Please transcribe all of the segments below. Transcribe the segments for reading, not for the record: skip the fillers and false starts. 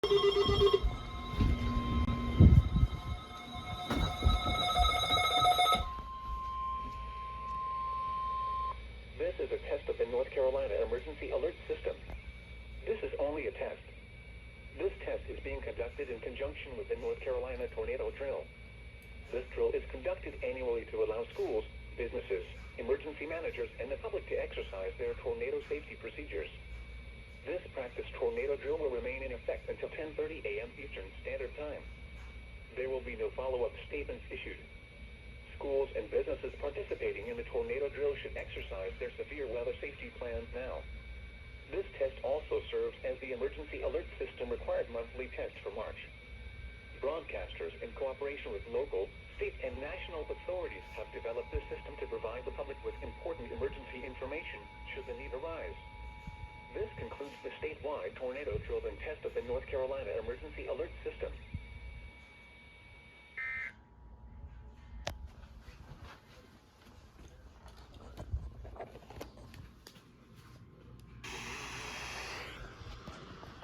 This is a test of the North Carolina Emergency Alert System. This is only a test. This test is being conducted in conjunction with the North Carolina Tornado Drill. This drill is conducted annually to allow schools, businesses, emergency managers, and the public to exercise their tornado safety procedures. This practice tornado drill will remain in effect until 10:30 a.m. Eastern Standard Time. There will be no follow-up statements issued. Schools and businesses participating in the tornado drill should exercise their severe weather safety plans now. This test also serves as the Emergency Alert System required monthly test for March. Broadcasters, in cooperation with local, state, and national authorities, have developed this system to provide the public with important emergency information should the need arise. This concludes the statewide tornado drill and test of the North Carolina Emergency Alert System.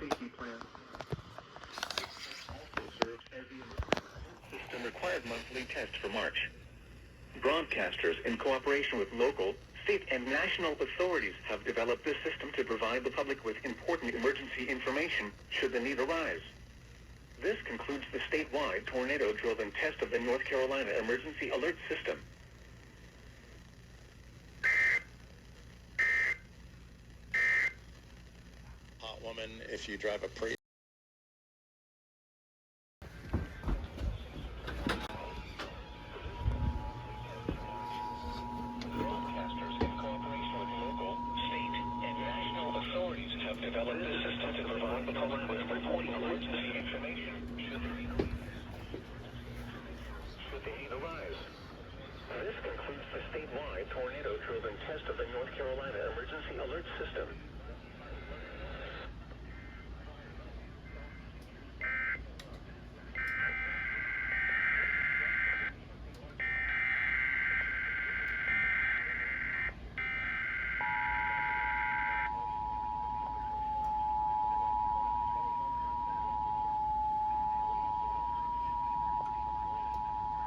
Safety plan. Also serves as the system required monthly test for March. Broadcasters, in cooperation with local, state, and national authorities, have developed this system to provide the public with important emergency information should the need arise. This concludes the statewide tornado drill and test of the North Carolina Emergency Alert System. Hot woman, if you drive a Prius. Broadcasters, in cooperation with local, state, and national authorities, have developed this system to provide the public with important emergency information should the need arise. This concludes the statewide tornado drill and test of the North Carolina Emergency Alert System.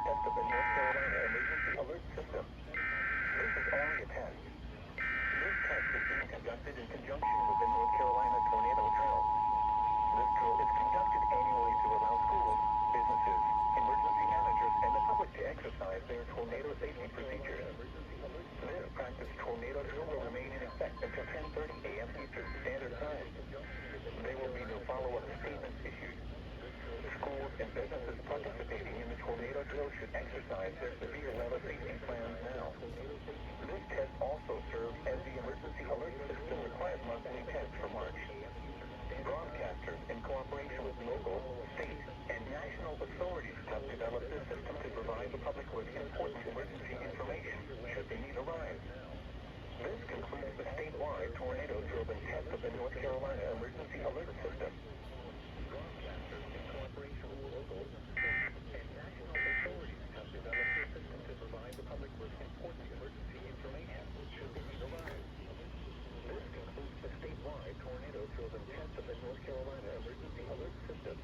Test of the North Carolina Emergency Alert System. This is only a test. This test is being conducted in conjunction with the North Carolina Tornado Drill. This drill is conducted annually to allow schools, businesses, emergency managers, and the public to exercise their tornado safety procedures. This practice tornado drill will remain in effect until 10:30 a.m. Eastern Standard Time. There will be no follow-up statements issued. Schools and businesses participating in the tornado drill should exercise their severe weather safety plans now. This test also serves as the Emergency Alert System required monthly test for March. Broadcasters, in cooperation with local, state, and national authorities, have developed this system to provide the public with important emergency information should the need arise. This concludes the statewide tornado drill and test of the North Carolina Emergency Alert System. Broadcasters, in cooperation with local, state, and national authorities, have developed this system to provide the public with important emergency information should the need arise. This concludes the statewide tornado drill and test of the North Carolina Emergency Alert System.